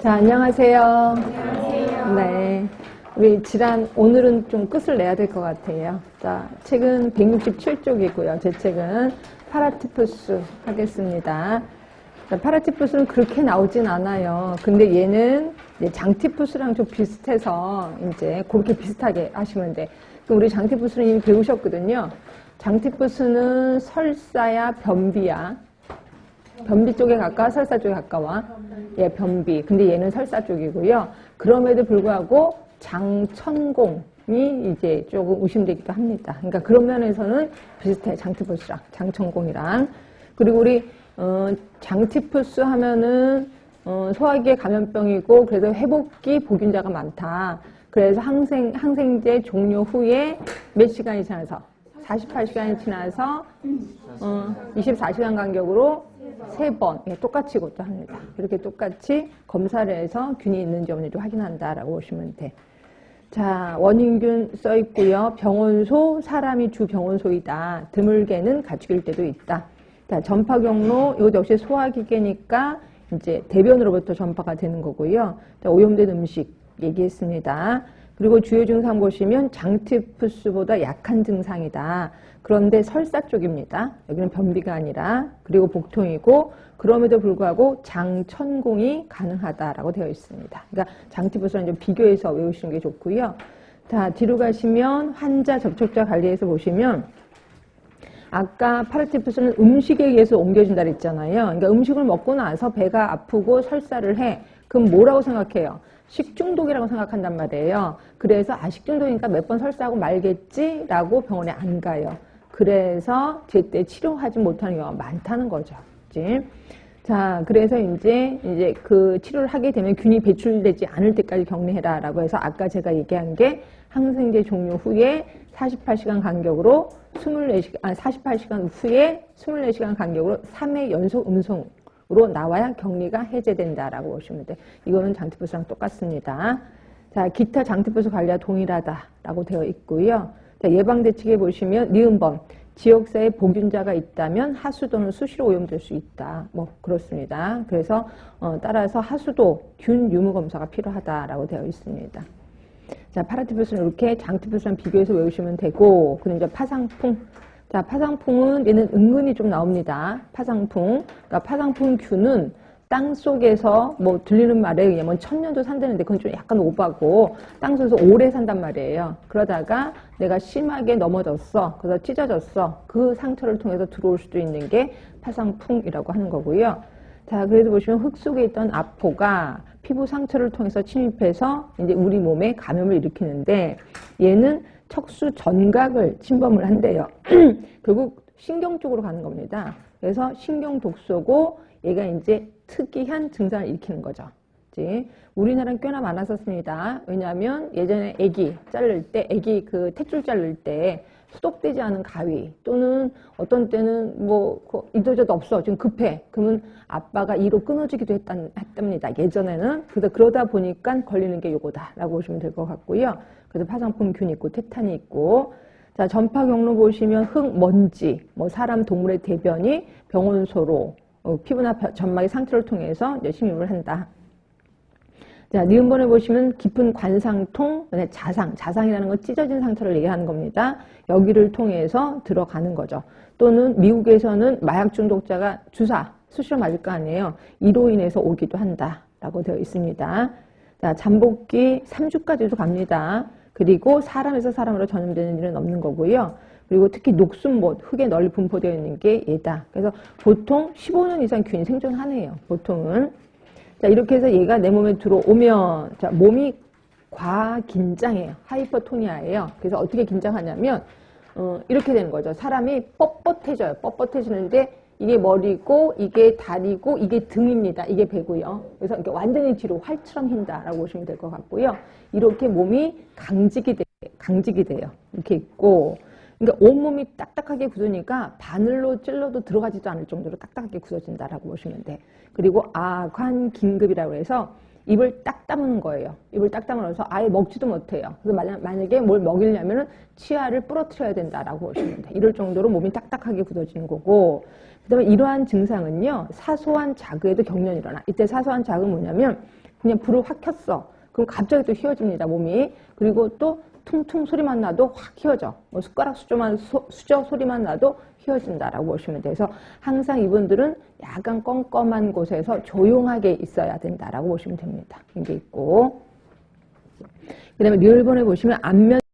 자, 안녕하세요. 안녕하세요. 네. 우리 오늘은 좀 끝을 내야 될 것 같아요. 자, 책은 167쪽이고요. 제 책은 파라티푸스 하겠습니다. 자, 파라티푸스는 그렇게 나오진 않아요. 근데 얘는 이제 장티푸스랑 좀 비슷해서 이제 그렇게 비슷하게 하시면 돼. 그럼 우리 장티푸스는 이미 배우셨거든요. 장티푸스는 설사야, 변비야. 변비 쪽에 가까워, 설사 쪽에 가까워? 예, 변비. 근데 얘는 설사 쪽이고요. 그럼에도 불구하고 장천공이 이제 조금 의심되기도 합니다. 그러니까 그런 면에서는 비슷해, 장티푸스랑, 장천공이랑. 그리고 우리, 장티푸스 하면은, 소화기의 감염병이고, 그래서 회복기 보균자가 많다. 그래서 항생제 종료 후에 몇 시간이 지나서? 48시간이 지나서, 24시간 간격으로 3번, 예, 똑같이 그것도 합니다. 이렇게 똑같이 검사를 해서 균이 있는지 없는지 확인한다라고 보시면 돼. 자, 원인균 써 있고요. 병원소, 사람이 주 병원소이다. 드물게는 가축일 때도 있다. 자, 전파 경로, 이것 역시 소화기계니까 이제 대변으로부터 전파가 되는 거고요. 자, 오염된 음식 얘기했습니다. 그리고 주요 증상 보시면 장티푸스보다 약한 증상이다. 그런데 설사 쪽입니다. 여기는 변비가 아니라. 그리고 복통이고 그럼에도 불구하고 장천공이 가능하다라고 되어 있습니다. 그러니까 장티푸스랑 좀 비교해서 외우시는 게 좋고요. 자, 뒤로 가시면 환자 접촉자 관리에서 보시면 아까 파라티푸스는 음식에 의해서 옮겨진다 그랬잖아요. 그러니까 음식을 먹고 나서 배가 아프고 설사를 해. 그럼 뭐라고 생각해요? 식중독이라고 생각한단 말이에요. 그래서 식중독이니까 몇 번 설사하고 말겠지라고 병원에 안 가요. 그래서 제때 치료하지 못하는 경우가 많다는 거죠. 그치? 자, 그래서 이제 그 치료를 하게 되면 균이 배출되지 않을 때까지 격리해라라고 해서 아까 제가 얘기한 게 항생제 종료 후에 48시간 간격으로 48시간 후에 24시간 간격으로 3회 연속 음성으로 나와야 격리가 해제된다라고 보시면 돼. 이거는 장티푸스랑 똑같습니다. 자, 기타 장티푸스 관리와 동일하다라고 되어 있고요. 자, 예방대책에 보시면 니은범, 지역사회에 보균자가 있다면 하수 또는 수시로 오염될 수 있다. 뭐 그렇습니다. 그래서 따라서 하수도 균 유무 검사가 필요하다라고 되어 있습니다. 자, 파라티푸스는 이렇게 장티푸스랑 비교해서 외우시면 되고, 그리고 이제 파상풍. 자, 파상풍은 얘는 은근히 좀 나옵니다. 파상풍. 그러니까 파상풍 균은 땅 속에서 뭐 들리는 말에 의하면 1000년도 산다는데 그건 좀 약간 오바고 땅 속에서 오래 산단 말이에요. 그러다가 내가 심하게 넘어졌어. 그래서 찢어졌어. 그 상처를 통해서 들어올 수도 있는 게 파상풍이라고 하는 거고요. 자, 그래서 보시면 흙 속에 있던 아포가 피부 상처를 통해서 침입해서 이제 우리 몸에 감염을 일으키는데 얘는 척수 전각을 침범을 한대요. 결국 신경 쪽으로 가는 겁니다. 그래서 신경 독소고 얘가 이제 특이한 증상을 일으키는 거죠. 그치? 우리나라는 꽤나 많았었습니다. 왜냐하면 예전에 애기 자를 때, 애기 그 탯줄 자를 때 소독되지 않은 가위 또는 어떤 때는 뭐 이도저도 없어 지금 급해 그러면 아빠가 이로 끊어지기도 했답니다. 예전에는. 그래서 그러다 보니까 걸리는 게 요거다라고 보시면 될 것 같고요. 그래서 파상풍균 있고 테탄이 있고, 자, 전파 경로 보시면 흙, 먼지, 뭐 사람, 동물의 대변이 병원소로 피부나 점막의 상처를 통해서 이제 침입을 한다. 자, 니은번에 보시면 깊은 관상통, 자상이라는 건 찢어진 상처를 얘기하는 겁니다. 여기를 통해서 들어가는 거죠. 또는 미국에서는 마약 중독자가 수시로 맞을 거 아니에요. 이로 인해서 오기도 한다라고 되어 있습니다. 자, 잠복기 3주까지도 갑니다. 그리고 사람에서 사람으로 전염되는 일은 없는 거고요. 그리고 특히 녹순못, 흙에 널리 분포되어 있는 게 얘다. 그래서 보통 15년 이상 균이 생존하네요. 보통은. 자, 이렇게 해서 얘가 내 몸에 들어오면, 자, 몸이 과긴장해요. 하이퍼토니아예요. 그래서 어떻게 긴장하냐면, 이렇게 되는 거죠. 사람이 뻣뻣해져요. 뻣뻣해지는데, 이게 머리고, 이게 다리고, 이게 등입니다. 이게 배고요. 그래서 이렇게 완전히 뒤로 활처럼 흰다라고 보시면 될 것 같고요. 이렇게 몸이 강직이 돼요. 이렇게 있고, 그러니까 온몸이 딱딱하게 굳으니까 바늘로 찔러도 들어가지도 않을 정도로 딱딱하게 굳어진다라고 보시면 돼. 그리고 아관긴급이라고 해서 입을 딱 다무는 거예요. 입을 딱 다물어서 아예 먹지도 못해요. 그래서 만약에 뭘 먹이려면 치아를 부러뜨려야 된다라고 보시면 돼. 이럴 정도로 몸이 딱딱하게 굳어지는 거고, 그 다음에 이러한 증상은요, 사소한 자극에도 경련이 일어나. 이때 사소한 자극은 뭐냐면 그냥 불을 확 켰어. 그럼 갑자기 또 휘어집니다, 몸이. 그리고 또 퉁퉁 소리만 나도 확 휘어져. 뭐 숟가락 수저 소리만 나도 휘어진다라고 보시면 돼서 항상 이분들은 약간 껌껌한 곳에서 조용하게 있어야 된다라고 보시면 됩니다. 이게 있고. 그 다음에 류혈본에 보시면 안면